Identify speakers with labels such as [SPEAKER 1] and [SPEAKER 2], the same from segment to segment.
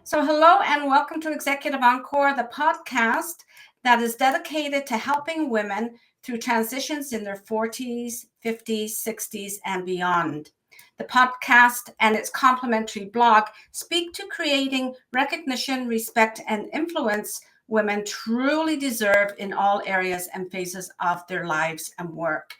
[SPEAKER 1] So, hello and welcome to Executive Encore, the podcast that is dedicated to helping women through transitions in their 40s, 50s, 60s, and beyond. The podcast and its complementary blog speak to creating recognition, respect, and influence women truly deserve in all areas and phases of their lives and work,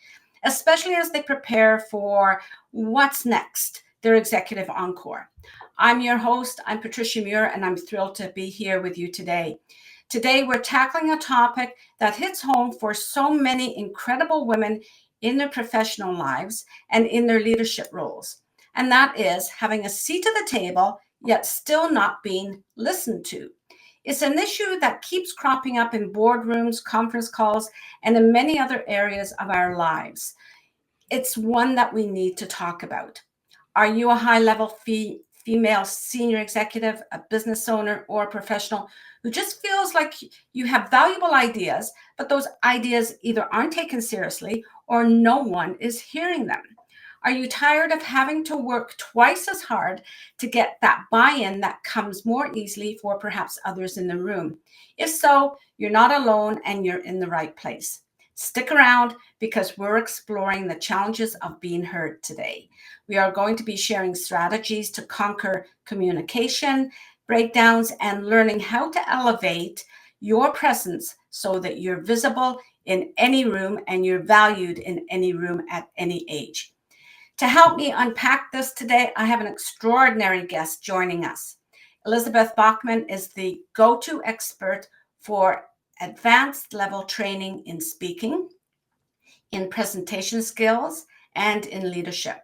[SPEAKER 1] especially as they prepare for what's next, their Executive Encore. I'm your host, I'm Patricia Muir, and I'm thrilled to be here with you today. Today, we're tackling a topic that hits home for so many incredible women in their professional lives and in their leadership roles. And that is having a seat at the table, yet still not being listened to. It's an issue that keeps cropping up in boardrooms, conference calls, and in many other areas of our lives. It's one that we need to talk about. Are you a high-level female senior executive, a business owner, or a professional who just feels like you have valuable ideas, but those ideas either aren't taken seriously or no one is hearing them? Are you tired of having to work twice as hard to get that buy-in that comes more easily for perhaps others in the room? If so, you're not alone and you're in the right place. Stick around because we're exploring the challenges of being heard today. We are going to be sharing strategies to conquer communication, breakdowns, and learning how to elevate your presence so that you're visible in any room and you're valued in any room at any age. To help me unpack this today, I have an extraordinary guest joining us. Elizabeth Bachman is the go-to expert for advanced level training in speaking, in presentation skills, and in leadership.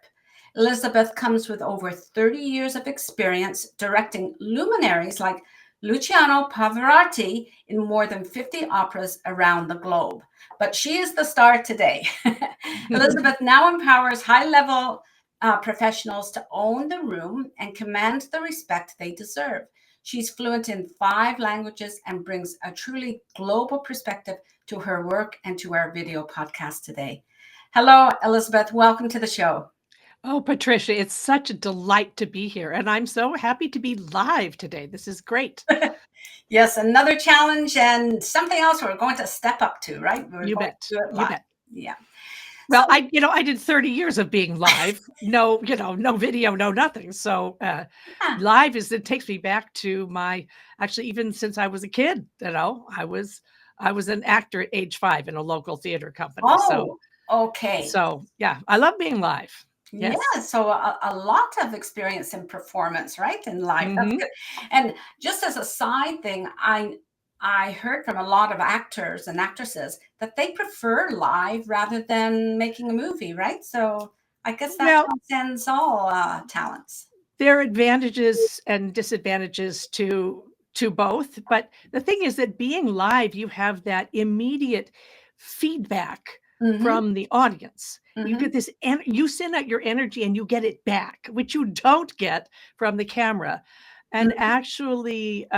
[SPEAKER 1] Elizabeth comes with over 30 years of experience directing luminaries like Luciano Pavarotti in more than 50 operas around the globe. But she is the star today. Elizabeth now empowers high-level professionals to own the room and command the respect they deserve. She's fluent in 5 languages and brings a truly global perspective to her work and to our video podcast today. Hello, Elizabeth. Welcome to the show.
[SPEAKER 2] Oh, Patricia, it's such a delight to be here. And I'm so happy to be live today. This is great.
[SPEAKER 1] Yes, another challenge and something else we're going to step up to, right? We're
[SPEAKER 2] You
[SPEAKER 1] going
[SPEAKER 2] bet.
[SPEAKER 1] to do it
[SPEAKER 2] You
[SPEAKER 1] live.
[SPEAKER 2] bet.
[SPEAKER 1] Yeah.
[SPEAKER 2] Well, I did 30 years of being live. No, no video, no nothing. So live it takes me back to actually, even since I was a kid, I was an actor at age 5 in a local theater company.
[SPEAKER 1] Oh, okay.
[SPEAKER 2] So yeah, I love being live. Yes.
[SPEAKER 1] Yeah, so a lot of experience in performance, right? In life. That's
[SPEAKER 2] Mhm.
[SPEAKER 1] good. And just as a side thing, I heard from a lot of actors and actresses that they prefer live rather than making a movie, right? So I guess that
[SPEAKER 2] Well,
[SPEAKER 1] transcends all talents.
[SPEAKER 2] there are advantages and disadvantages to both, but the thing is that being live, you have that immediate feedback
[SPEAKER 1] Mm-hmm,
[SPEAKER 2] from the audience. You
[SPEAKER 1] mm-hmm,
[SPEAKER 2] get this, and you send out your energy and you get it back, which you don't get from the camera. And
[SPEAKER 1] mm-hmm.
[SPEAKER 2] actually,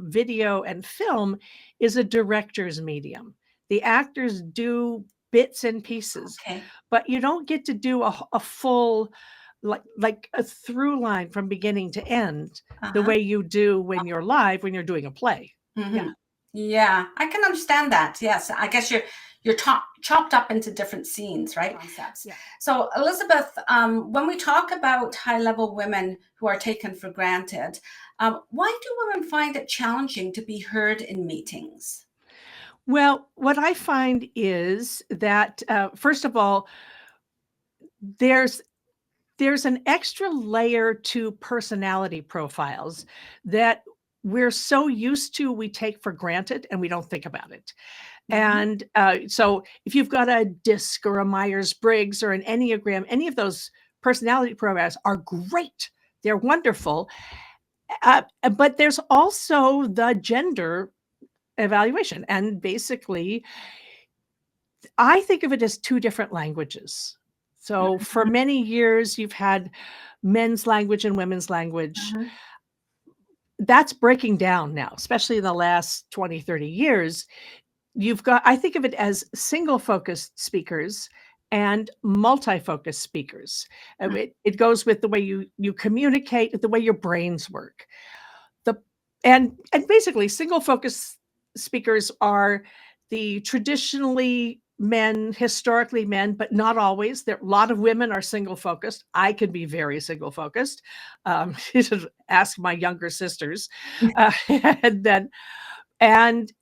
[SPEAKER 2] video and film is a director's medium. The actors do bits and pieces,
[SPEAKER 1] Okay.
[SPEAKER 2] but you don't get to do a full, like a through line from beginning to end, the
[SPEAKER 1] Uh-huh.
[SPEAKER 2] way you do when you're live, when you're doing a play.
[SPEAKER 1] Mm-hmm.
[SPEAKER 2] Yeah.
[SPEAKER 1] Yeah, I can understand that. Yes, I guess you're chopped up into different scenes, right? Concepts.
[SPEAKER 2] Yeah.
[SPEAKER 1] So, Elizabeth, when we talk about high-level women who are taken for granted, why do women find it challenging to be heard in meetings?
[SPEAKER 2] Well, what I find is that, first of all, there's an extra layer to personality profiles that we're so used to, we take for granted and we don't think about it.
[SPEAKER 1] Mm-hmm.
[SPEAKER 2] And so if you've got a DISC or a Myers-Briggs or an Enneagram, any of those personality profiles are great. They're wonderful. But there's also the gender evaluation. And basically, I think of it as 2 different languages. So for many years, you've had men's language and women's language.
[SPEAKER 1] Mm-hmm.
[SPEAKER 2] That's breaking down now, especially in the last 20, 30 years. I think of it as single focused speakers and multi-focused speakers. It goes with the way you communicate, the way your brains work. The and basically single focus speakers are the traditionally men, historically men, but not always. There, a lot of women are single focused. I can be very single focused. Ask my younger sisters. And then, and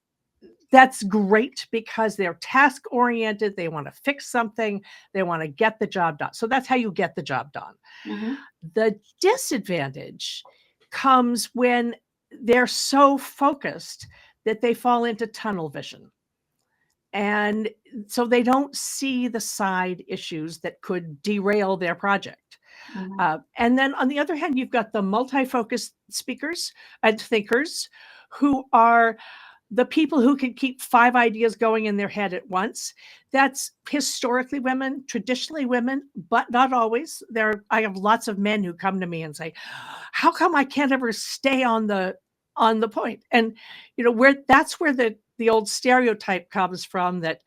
[SPEAKER 2] that's great because they're task oriented. They want to fix something. They want to get the job done. So that's how you get the job done.
[SPEAKER 1] Mm-hmm.
[SPEAKER 2] The disadvantage comes when they're so focused that they fall into tunnel vision. And so they don't see the side issues that could derail their project.
[SPEAKER 1] Mm-hmm.
[SPEAKER 2] And then on the other hand, you've got the multi-focused speakers and thinkers who are the people who can keep 5 ideas going in their head at once. That's historically women, traditionally women, but not always. I have lots of men who come to me and say, how come I can't ever stay on the point? And that's where the old stereotype comes from, that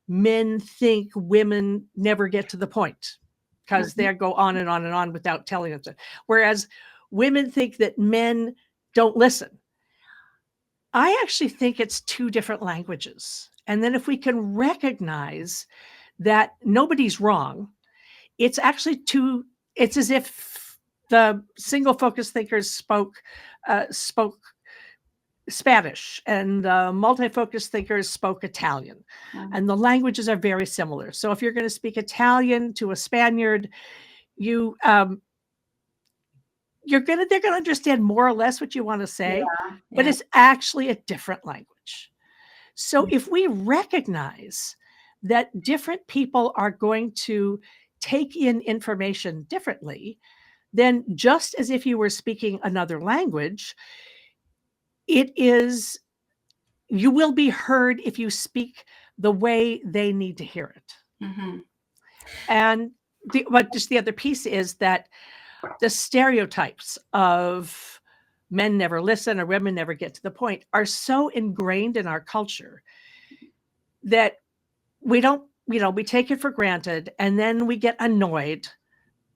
[SPEAKER 2] men think women never get to the point because they go on and on and on without telling us. Whereas women think that men don't listen. I actually think it's 2 different languages. And then if we can recognize that nobody's wrong, it's actually it's as if the single focus thinkers spoke Spanish and multi-focus thinkers spoke Italian.
[SPEAKER 1] Mm-hmm.
[SPEAKER 2] And the languages are very similar. So if you're going to speak Italian to a Spaniard, they're going to understand more or less what you want to say, but it's actually a different language. So if we recognize that different people are going to take in information differently, then just as if you were speaking another language, you will be heard if you speak the way they need to hear it.
[SPEAKER 1] Mm-hmm.
[SPEAKER 2] And but just the other piece is that the stereotypes of men never listen or women never get to the point are so ingrained in our culture that we don't, we take it for granted, and then we get annoyed.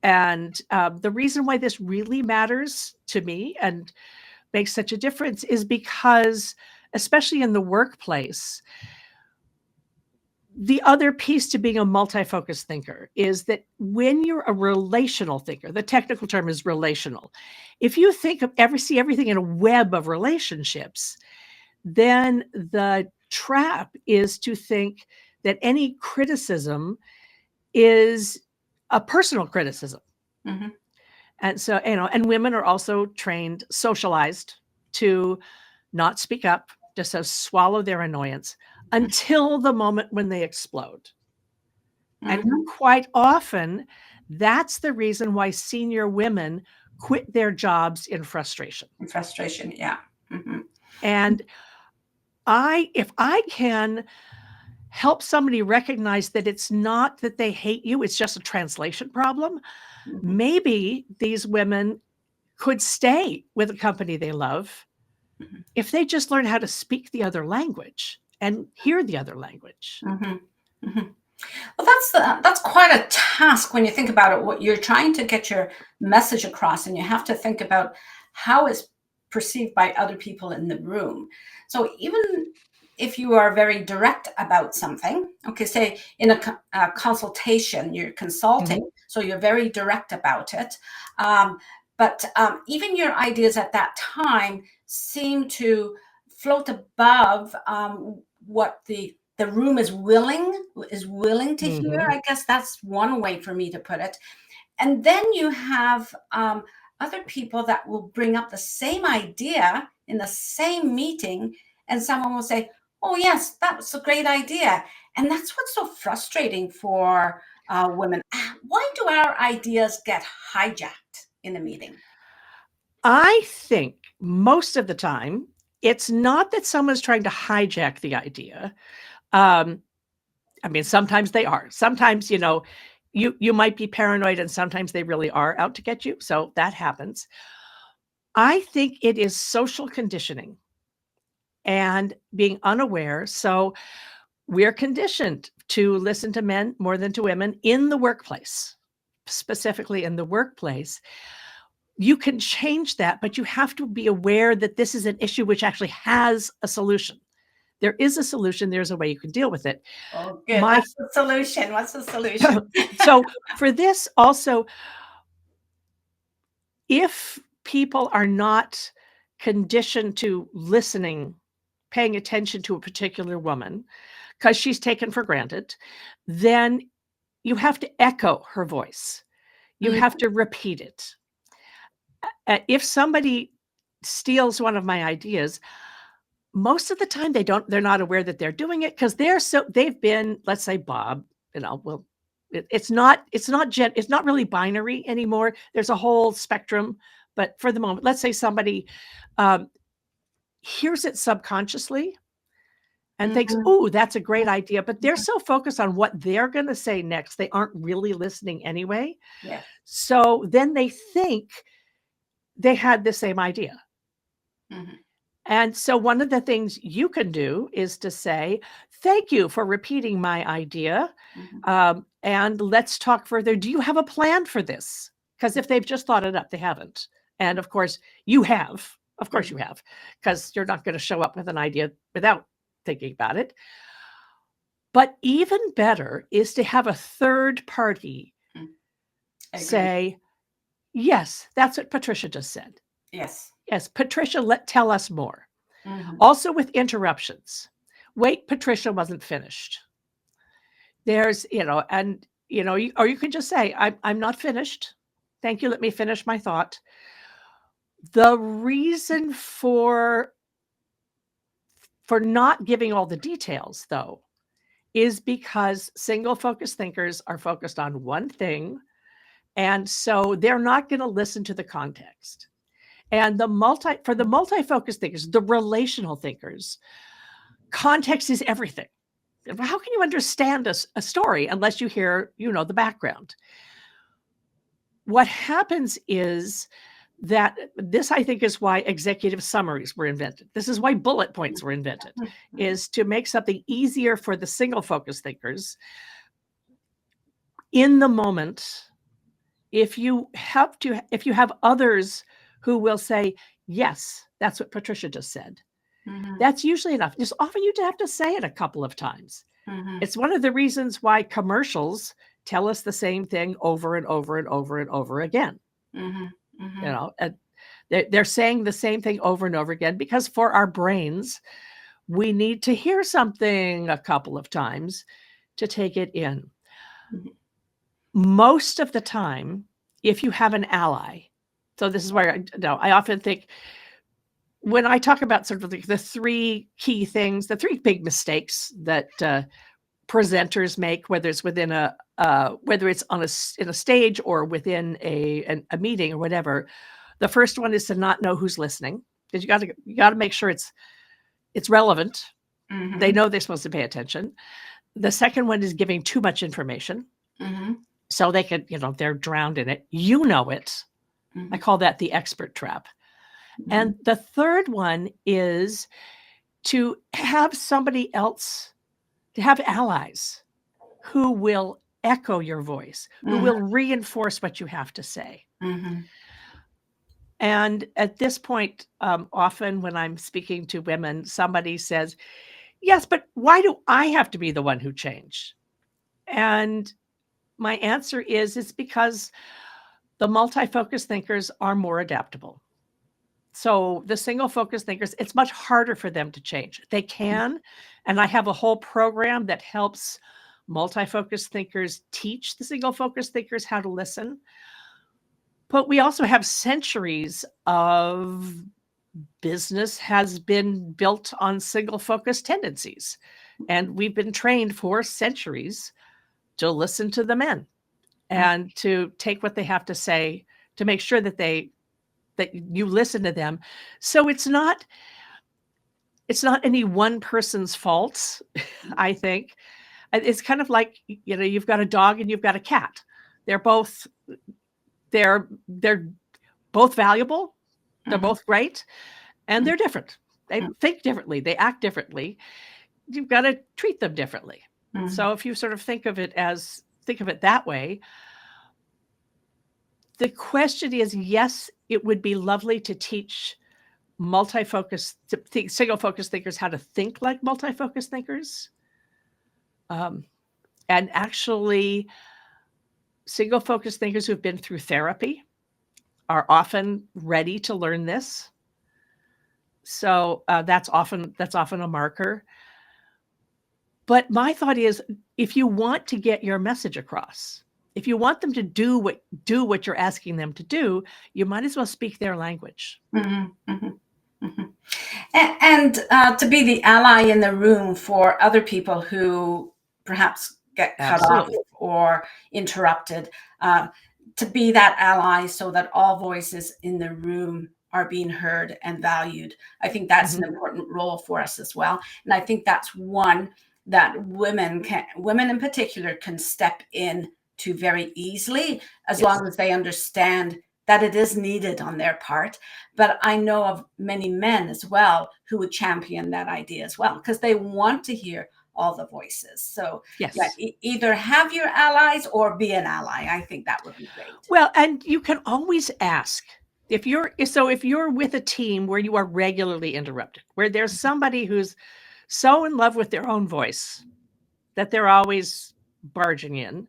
[SPEAKER 2] And the reason why this really matters to me and makes such a difference is because, especially in the workplace, the other piece to being a multi-focus thinker is that when you're a relational thinker, the technical term is relational. If you see everything in a web of relationships, then the trap is to think that any criticism is a personal criticism.
[SPEAKER 1] Mm-hmm.
[SPEAKER 2] And so, and women are also trained, socialized to not speak up, just to swallow their annoyance until the moment when they explode.
[SPEAKER 1] Mm-hmm.
[SPEAKER 2] And quite often, that's the reason why senior women quit their jobs in frustration.
[SPEAKER 1] Yeah. Mm-hmm.
[SPEAKER 2] And if I can help somebody recognize that it's not that they hate you, it's just a translation problem,
[SPEAKER 1] Mm-hmm.
[SPEAKER 2] maybe these women could stay with a company they love if they just learn how to speak the other language and hear the other language.
[SPEAKER 1] Mm-hmm. Mm-hmm. Well, that's quite a task when you think about it. What you're trying to get your message across, and you have to think about how it's perceived by other people in the room. So even if you are very direct about something, okay, say in a consultation, you're consulting, so you're very direct about it. But even your ideas at that time seem to float above what the room is willing to hear. I guess that's one way for me to put it. And then you have other people that will bring up the same idea in the same meeting, and someone will say, oh yes, that was a great idea. And that's what's so frustrating for women. Why do our ideas get hijacked in a meeting?
[SPEAKER 2] I think most of the time it's not that someone's trying to hijack the idea. I mean, sometimes they are. Sometimes, you might be paranoid, and sometimes they really are out to get you. So that happens. I think it is social conditioning and being unaware. So we're conditioned to listen to men more than to women in the workplace, specifically in the workplace. you can change that, but you have to be aware that this is an issue which actually has a solution. There is a solution. There's a way you can deal with it.
[SPEAKER 1] Oh, good. What's the solution? What's the solution?
[SPEAKER 2] So for this also, if people are not conditioned to listening, paying attention to a particular woman because she's taken for granted, then you have to echo her voice. You have to repeat it. If somebody steals one of my ideas, most of the time they're not aware that they're doing it because they've been, let's say Bob, well, it's not really binary anymore. There's a whole spectrum, but for the moment, let's say somebody hears it subconsciously and thinks, oh, that's a great idea, but they're so focused on what they're going to say next, they aren't really listening anyway.
[SPEAKER 1] Yeah.
[SPEAKER 2] So then they think they had the same idea. And so one of the things you can do is to say, thank you for repeating my idea. And let's talk further. Do you have a plan for this? Because if they've just thought it up, they haven't. And of course you have. Of course you have, because you're not going to show up with an idea without thinking about it. But even better is to have a third party say, yes, that's what Patricia just said.
[SPEAKER 1] Yes.
[SPEAKER 2] Yes, Patricia, tell us more. Also with interruptions. Wait, Patricia wasn't finished. There's, or you can just say, I'm not finished. Thank you. Let me finish my thought. The reason for not giving all the details, though, is because single focus thinkers are focused on one thing. And so they're not going to listen to the context. And for the multi-focus thinkers, the relational thinkers, context is everything. How can you understand a story unless you hear, the background? What happens is that this, I think, is why executive summaries were invented. This is why bullet points were invented, is to make something easier for the single focus thinkers in the moment. If you have others who will say, yes, that's what Patricia just said, that's usually enough. Just often you have to say it a couple of times. It's one of the reasons why commercials tell us the same thing over and over and over and over again. And they're saying the same thing over and over again because for our brains, we need to hear something a couple of times to take it in. Most of the time, if you have an ally, so this is where I often think when I talk about sort of the three key things, the three big mistakes that presenters make, whether it's within whether it's in a stage or within a meeting or whatever. The first one is to not know who's listening, because you got to make sure it's relevant. They know they're supposed to pay attention. The second one is giving too much information. So they could, they're drowned in it. It. I call that the expert trap. And the third one is to have somebody else, to have allies who will echo your voice, who will reinforce what you have to say. And at this point, often when I'm speaking to women, somebody says, yes, but why do I have to be the one who changed? And my answer is, it's because the multi-focus thinkers are more adaptable. So the single focus thinkers, it's much harder for them to change. They can, and I have a whole program that helps multi-focus thinkers teach the single focus thinkers how to listen. But we also have centuries of business has been built on single focus tendencies. And we've been trained for centuries to listen to the men and to take what they have to say, to make sure that you listen to them. So it's not any one person's fault, I think. It's kind of like, you've got a dog and you've got a cat. They're both valuable. They're both great, and they're different. They think differently. They act differently. You've got to treat them differently. So if you sort of think of it that way, the question is, yes, it would be lovely to teach single focus thinkers how to think like multi-focus thinkers. And actually, single focus thinkers who've been through therapy are often ready to learn this. So that's often a marker. But my thought is, if you want to get your message across, if you want them to do what you're asking them to do, you might as well speak their language.
[SPEAKER 1] Mm-hmm, mm-hmm, mm-hmm. And to be the ally in the room for other people who perhaps get cut off or interrupted, to be that ally so that all voices in the room are being heard and valued. I think that's an important role for us as well. And I think that's one that women in particular can step in to very easily, as long as they understand that it is needed on their part. But I know of many men as well who would champion that idea as well, because they want to hear all the voices. So either have your allies or be an ally. I think that would be great.
[SPEAKER 2] Well, and you can always ask if you're with a team where you are regularly interrupted, where there's somebody who's so in love with their own voice that they're always barging in,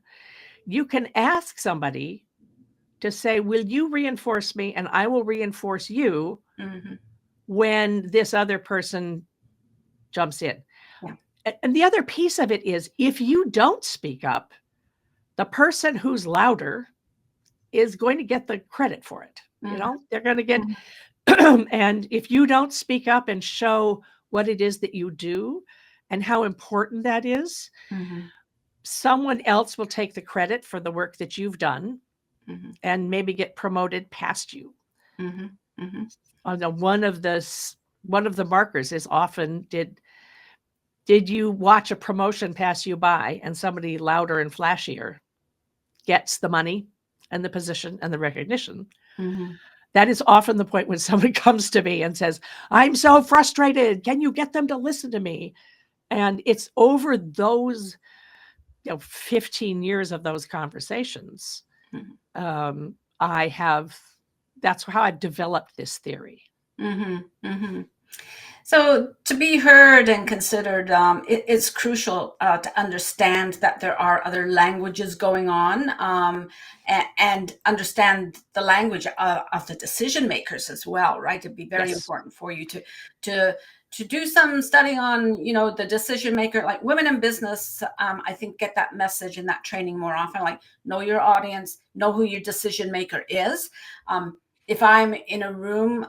[SPEAKER 2] you can ask somebody to say, will you reinforce me and I will reinforce you when this other person jumps in. Yeah. And the other piece of it is, if you don't speak up, the person who's louder is going to get the credit for it. You know, they're going to get, and if you don't speak up and show what it is that you do and how important that is, someone else will take the credit for the work that you've done and maybe get promoted past you. One of the markers is often, did you watch a promotion pass you by and somebody louder and flashier gets the money and the position and the recognition? That is often the point when someone comes to me and says, I'm so frustrated. Can you get them to listen to me? And it's over those 15 years of those conversations. That's how I've developed this theory.
[SPEAKER 1] So to be heard and considered, it's crucial to understand that there are other languages going on, and understand the language of the decision makers as well, right? It'd be very important for you to do some study on, the decision maker, like women in business. I think get that message and that training more often, like know your audience, know who your decision maker is. If I'm in a room,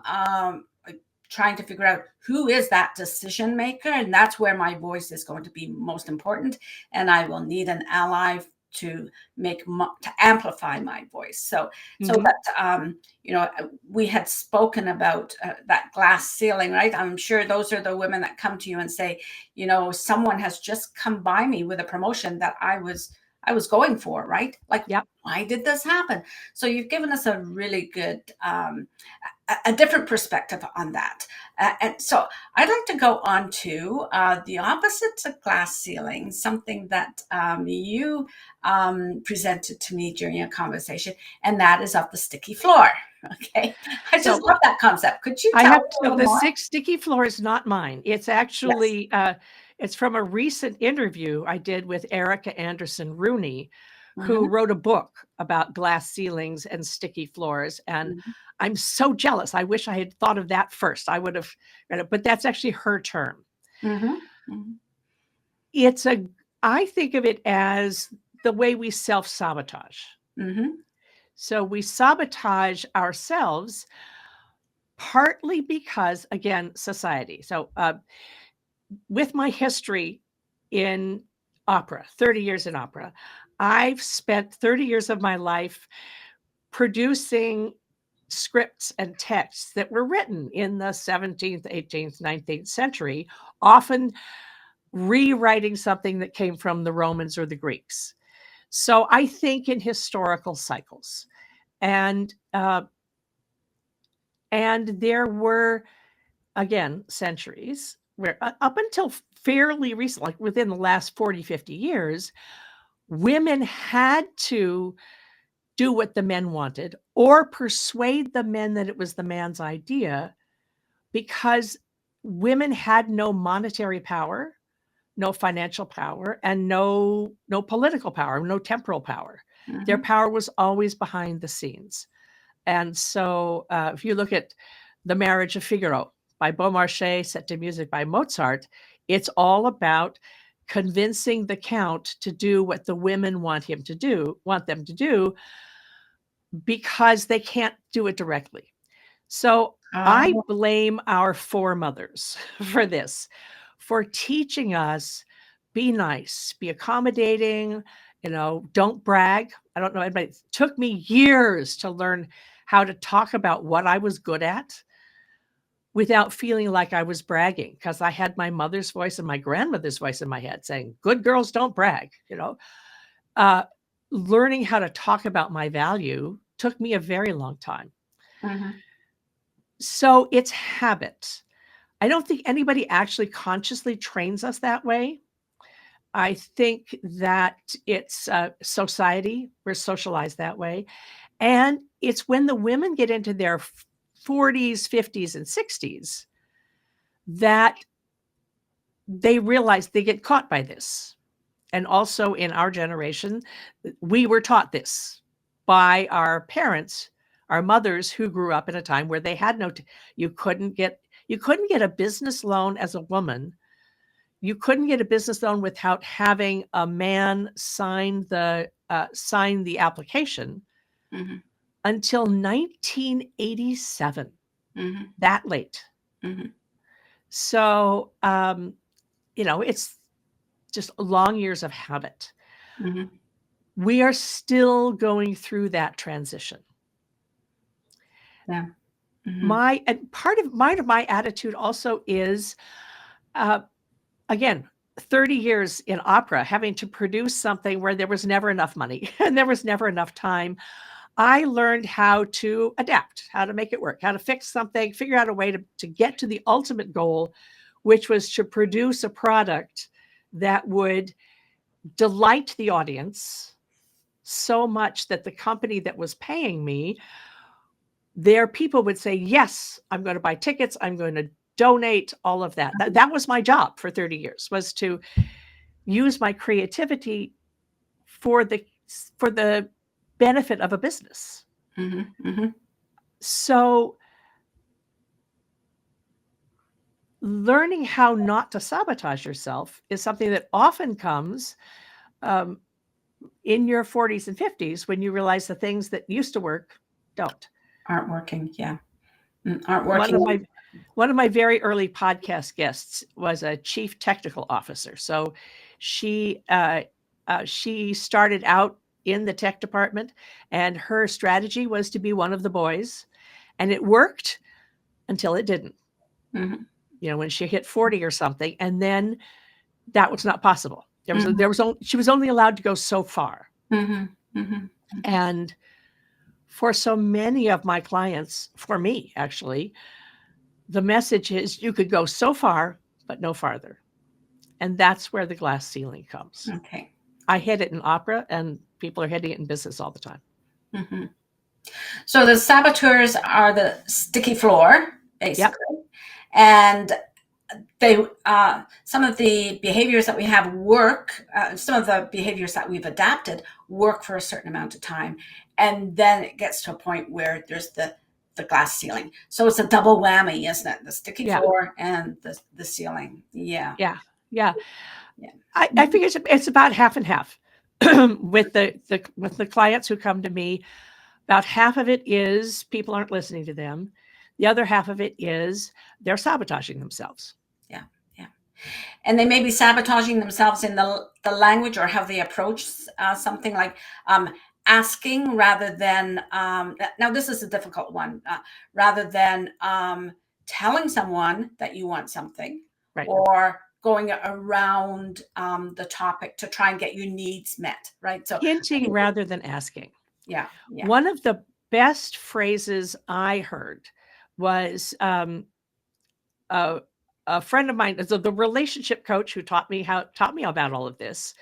[SPEAKER 1] trying to figure out who is that decision maker, and that's where my voice is going to be most important, and I will need an ally to amplify my voice. So that we had spoken about that glass ceiling, right? I'm sure those are the women that come to you and say, someone has just come by me with a promotion that I was going for, right? Like, why did this happen? So you've given us a really good a different perspective on that. And so I'd like to go on to the opposite of glass ceiling, something that you presented to me during a conversation, and that is of the sticky floor. Okay. I just love that concept. Could you tell me
[SPEAKER 2] the sticky floor is not mine. It's actually, it's from a recent interview I did with Erica Anderson Rooney, who wrote a book about glass ceilings and sticky floors. And I'm so jealous. I wish I had thought of that first. I would have read it, but that's actually her term. I think of it as the way we self-sabotage. So we sabotage ourselves partly because, again, society. So with my history in opera, 30 years in opera, I've spent 30 years of my life producing scripts and texts that were written in the 17th, 18th, 19th century, often rewriting something that came from the Romans or the Greeks. So I think in historical cycles. And there were, again, centuries where up until fairly recent, like within the last 40, 50 years, women had to do what the men wanted or persuade the men that it was the man's idea, because women had no monetary power, no financial power, and no political power, no temporal power. Their power was always behind the scenes. And so if you look at The Marriage of Figaro by Beaumarchais, set to music by Mozart, it's all about convincing the count to do what the women want them to do, because they can't do it directly. So I blame our foremothers for this, for teaching us, be nice, be accommodating, don't brag. I don't know. It took me years to learn how to talk about what I was good at without feeling like I was bragging, because I had my mother's voice and my grandmother's voice in my head saying, good girls don't brag, learning how to talk about my value took me a very long time. So it's habit. I don't think anybody actually consciously trains us that way. I think that it's society. We're socialized that way. And it's when the women get into their 40s, 50s, and 60s that they realize they get caught by this. And also in our generation, we were taught this by our parents, our mothers, who grew up in a time where they had you couldn't get a business loan as a woman. You couldn't get a business loan without having a man sign the application until 1987. That late. So, it's just long years of habit. We are still going through that transition.
[SPEAKER 1] Yeah.
[SPEAKER 2] Part of my attitude also is, again, 30 years in opera, having to produce something where there was never enough money and there was never enough time. I learned how to adapt, how to make it work, how to fix something, figure out a way to get to the ultimate goal, which was to produce a product that would delight the audience so much that the company that was paying me, their people would say, yes, I'm going to buy tickets, I'm going to donate, all of that. That was my job for 30 years, was to use my creativity for the benefit of a business. So learning how not to sabotage yourself is something that often comes in your 40s and 50s, when you realize the things that used to work
[SPEAKER 1] aren't working. Yeah. Aren't working.
[SPEAKER 2] One of my very early podcast guests was a chief technical officer. So she started out in the tech department, and her strategy was to be one of the boys, and it worked until it didn't. When she hit 40 or something, and then that was not possible. She was only allowed to go so far. And for so many of my clients, for me actually, the message is you could go so far, but no farther. And that's where the glass ceiling comes.
[SPEAKER 1] Okay.
[SPEAKER 2] I hit it in opera, and people are hitting it in business all the time.
[SPEAKER 1] So the saboteurs are the sticky floor, basically. And they some of the behaviors that we have work, some of the behaviors that we've adapted work for a certain amount of time, and then it gets to a point where there's the glass ceiling. So it's a double whammy, isn't it? The sticky floor and the ceiling. Yeah.
[SPEAKER 2] I figure it's about half and half. with the clients who come to me, about half of it is people aren't listening to them. The other half of it is they're sabotaging themselves.
[SPEAKER 1] And they may be sabotaging themselves in the language or how they approach something, like asking rather than, now this is a difficult one, rather than telling someone that you want something,
[SPEAKER 2] right,
[SPEAKER 1] or going around the topic to try and get your needs met, right? So
[SPEAKER 2] hinting rather than asking.
[SPEAKER 1] Yeah.
[SPEAKER 2] One of the best phrases I heard was a friend of mine, the relationship coach who taught me about all of this.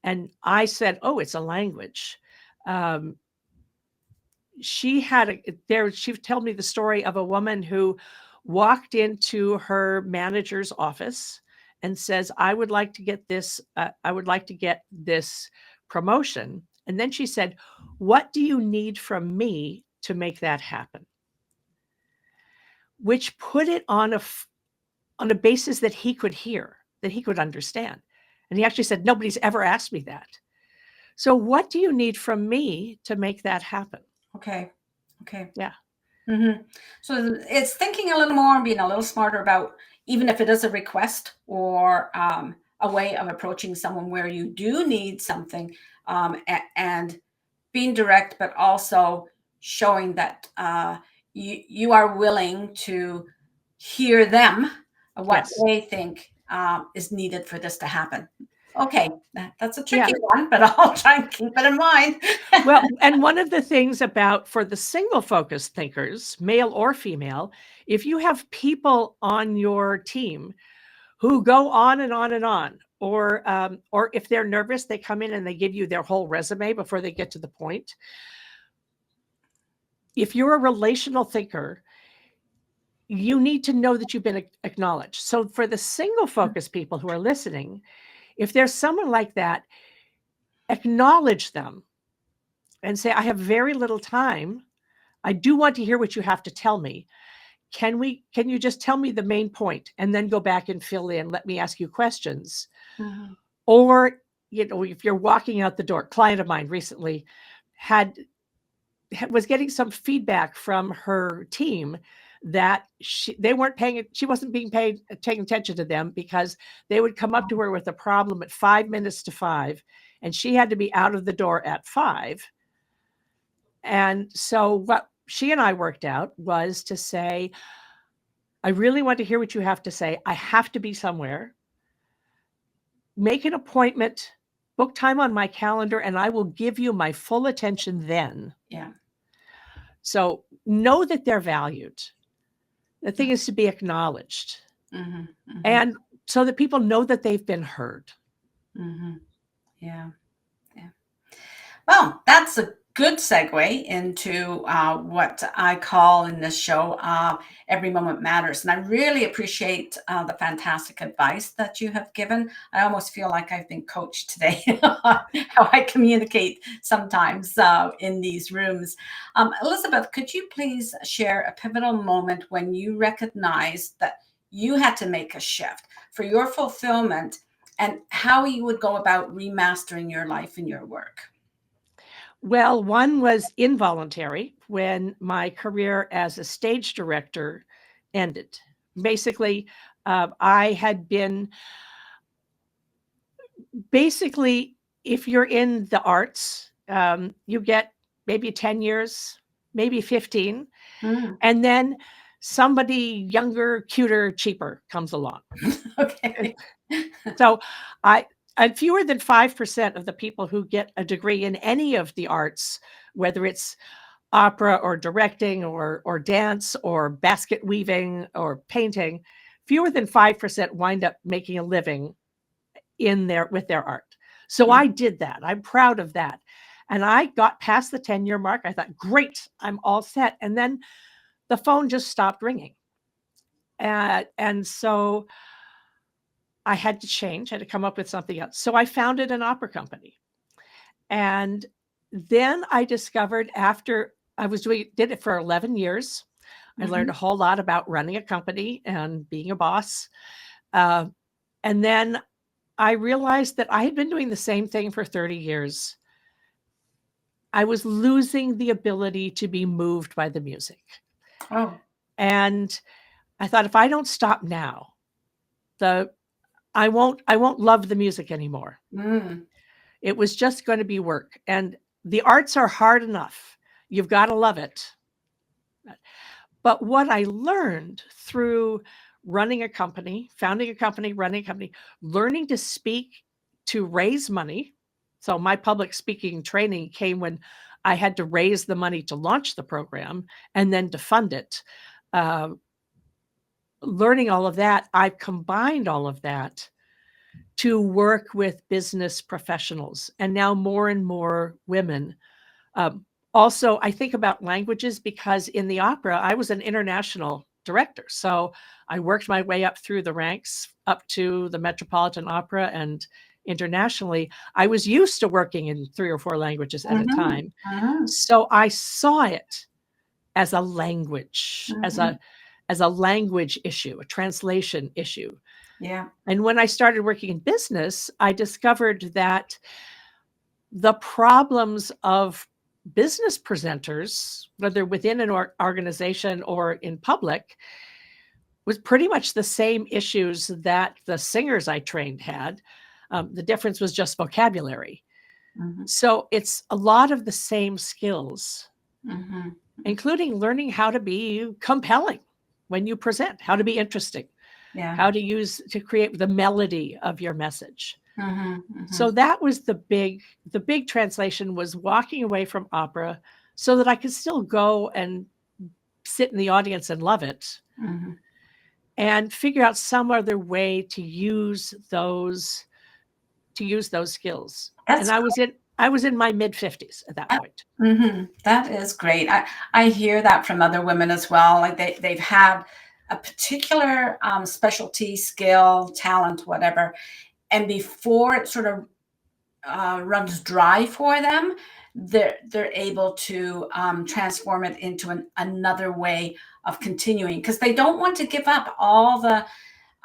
[SPEAKER 2] And I said, oh, it's a language. she told me the story of a woman who walked into her manager's office and says, I would like to get this promotion. And then she said, what do you need from me to make that happen? Which put it on a basis that he could hear, that he could understand. And he actually said, nobody's ever asked me that. So what do you need from me to make that happen?
[SPEAKER 1] Okay.
[SPEAKER 2] Yeah.
[SPEAKER 1] Mm-hmm. So it's thinking a little more and being a little smarter about, even if it is a request or a way of approaching someone where you do need something, and being direct, but also showing that you are willing to hear them, what
[SPEAKER 2] Yes.
[SPEAKER 1] they think is needed for this to happen. Okay, that's a
[SPEAKER 2] Yeah.
[SPEAKER 1] tricky one, but I'll try and keep it in mind.
[SPEAKER 2] Well, and one of the things for the single focus thinkers, male or female, if you have people on your team who go on and on and on, or if they're nervous, they come in and they give you their whole resume before they get to the point. If you're a relational thinker, you need to know that you've been acknowledged. So for the single focus people who are listening, if there's someone like that, acknowledge them and say, I have very little time. I do want to hear what you have to tell me. Can you just tell me the main point and then go back and fill in, let me ask you questions.
[SPEAKER 1] Mhm.
[SPEAKER 2] Or, if you're walking out the door, a client of mine recently was getting some feedback from her team that she wasn't taking attention to them, because they would come up to her with a problem at 5 minutes to 5, and she had to be out of the door at 5. And so what she and I worked out was to say, I really want to hear what you have to say. I have to be somewhere. Make an appointment, book time on my calendar, and I will give you my full attention then.
[SPEAKER 1] Yeah.
[SPEAKER 2] So know that they're valued. The thing is to be acknowledged.
[SPEAKER 1] Mm-hmm. Mm-hmm.
[SPEAKER 2] And so that people know that they've been heard.
[SPEAKER 1] Mm-hmm. Yeah. Well, that's a good segue into what I call in this show Every Moment Matters. And I really appreciate the fantastic advice that you have given. I almost feel like I've been coached today, how I communicate sometimes in these rooms. Elizabeth, could you please share a pivotal moment when you recognized that you had to make a shift for your fulfillment, and how you would go about remastering your life and your work?
[SPEAKER 2] Well, one was involuntary, when my career as a stage director ended. Basically, I had been if you're in the arts, you get maybe 10 years, maybe 15,
[SPEAKER 1] Mm.
[SPEAKER 2] and then somebody younger, cuter, cheaper comes along.
[SPEAKER 1] Okay.
[SPEAKER 2] So and fewer than 5% of the people who get a degree in any of the arts, whether it's opera or directing or dance or basket weaving or painting, fewer than 5% wind up making a living with their art. So I did that. I'm proud of that. And I got past the 10-year mark. I thought, great, I'm all set. And then the phone just stopped ringing. And so I had to change, had to come up with something else. So I founded an opera company. And then I discovered, after I did it for 11 years, I learned a whole lot about running a company and being a boss. And then I realized that I had been doing the same thing for 30 years. I was losing the ability to be moved by the music.
[SPEAKER 1] Oh.
[SPEAKER 2] And I thought, if I don't stop now, I won't love the music anymore.
[SPEAKER 1] Mm.
[SPEAKER 2] It was just going to be work. And the arts are hard enough. You've got to love it. But what I learned through running a company, founding a company, running a company, learning to speak, to raise money. So my public speaking training came when I had to raise the money to launch the program and then to fund it. Learning all of that, I've combined all of that to work with business professionals. And now more and more women Also, I think about languages because in the opera, I was an international director. So I worked my way up through the ranks up to the Metropolitan Opera and internationally. I was used to working in 3 or 4 languages at a
[SPEAKER 1] Mhm,
[SPEAKER 2] time.
[SPEAKER 1] mhm,
[SPEAKER 2] So I saw it as a language,
[SPEAKER 1] mhm.
[SPEAKER 2] as a language issue, a translation issue.
[SPEAKER 1] Yeah.
[SPEAKER 2] And when I started working in business, I discovered that the problems of business presenters, whether within an organization or in public, was pretty much the same issues that the singers I trained had. The difference was just vocabulary.
[SPEAKER 1] Mhm,
[SPEAKER 2] So it's a lot of the same skills,
[SPEAKER 1] mhm.
[SPEAKER 2] including learning how to be compelling when you present, how to be interesting,
[SPEAKER 1] Yeah.
[SPEAKER 2] how to create the melody of your message.
[SPEAKER 1] Mhm,
[SPEAKER 2] So
[SPEAKER 1] mhm,
[SPEAKER 2] that was the big translation, was walking away from opera so that I could still go and sit in the audience and love it
[SPEAKER 1] mhm.
[SPEAKER 2] and figure out some other way to use those skills. And
[SPEAKER 1] That's
[SPEAKER 2] I was in my mid 50s at that point.
[SPEAKER 1] That is great. I hear that from other women as well. Like they've had a particular specialty, skill, talent, whatever, and before it sort of runs dry for them, they're able to transform it into another way of continuing because they don't want to give up all the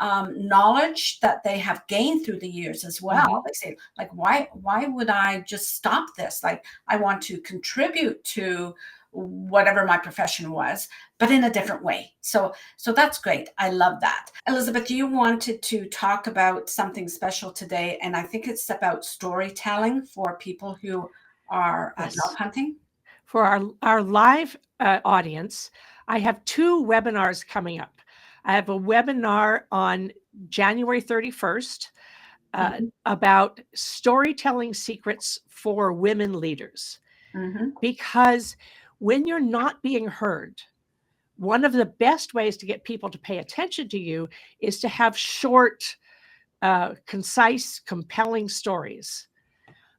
[SPEAKER 1] knowledge that they have gained through the years as well.
[SPEAKER 2] Mhm.
[SPEAKER 1] They say, like, why would I just stop this? Like, I want to contribute to whatever my profession was, but in a different way. So that's great. I love that. Elizabeth, you wanted to talk about something special today, and I think it's about storytelling for people who are job
[SPEAKER 2] Yes.
[SPEAKER 1] hunting.
[SPEAKER 2] For our live audience, I have 2 webinars coming up. I have a webinar on January 31st
[SPEAKER 1] Mhm,
[SPEAKER 2] about storytelling secrets for women leaders.
[SPEAKER 1] mhm,
[SPEAKER 2] Because when you're not being heard, one of the best ways to get people to pay attention to you is to have short, concise, compelling stories.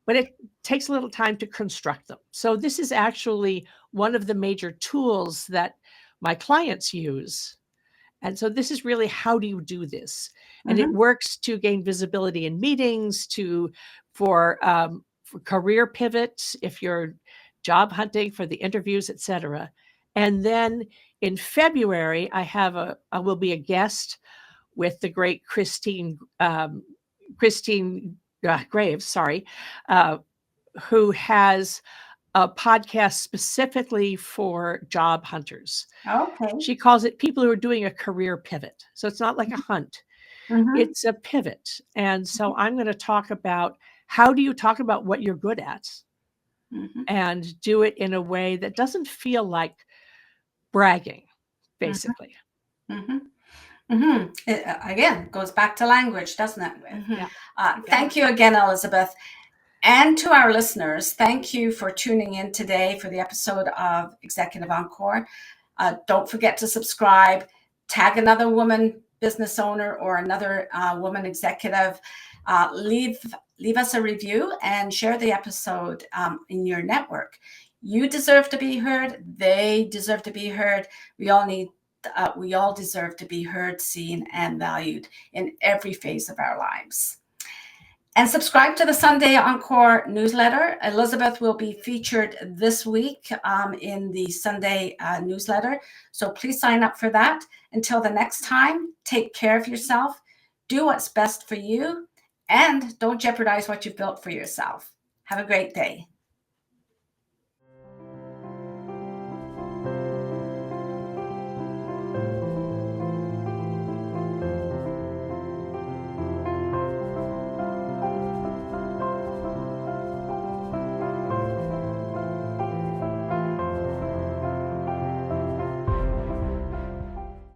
[SPEAKER 2] But it takes a little time to construct them. So this is actually one of the major tools that my clients use. And so this is really, how do you do this? And it
[SPEAKER 1] mhm,
[SPEAKER 2] works to gain visibility in meetings, for career pivots, if you're job hunting, for the interviews, etc. And then in February, I will be a guest with the great Christine Graves, sorry, uh, who has a podcast specifically for job hunters.
[SPEAKER 1] okay.
[SPEAKER 2] She calls it people who are doing a career pivot. So it's not like a hunt,
[SPEAKER 1] Mhm,
[SPEAKER 2] it's a pivot. And so I'm going to talk about, how do you talk about what you're good at
[SPEAKER 1] mhm,
[SPEAKER 2] and do it in a way that doesn't feel like bragging,
[SPEAKER 1] mhm,
[SPEAKER 2] basically.
[SPEAKER 1] mhm. It, again, goes back to language, doesn't it?
[SPEAKER 2] Yeah, you got it.
[SPEAKER 1] Thank you again, Elizabeth. And to our listeners, thank you for tuning in today for the episode of Executive Encore. Don't forget to subscribe, tag another woman business owner or another woman executive. Leave us a review and share the episode in your network. You deserve to be heard. They deserve to be heard. We all need we all deserve to be heard, seen, and valued in every phase of our lives. And subscribe to the Sunday Encore newsletter. Elizabeth will be featured this week in the Sunday newsletter. So please sign up for that. Until the next time, take care of yourself, do what's best for you, and don't jeopardize what you've built for yourself. Have a great day.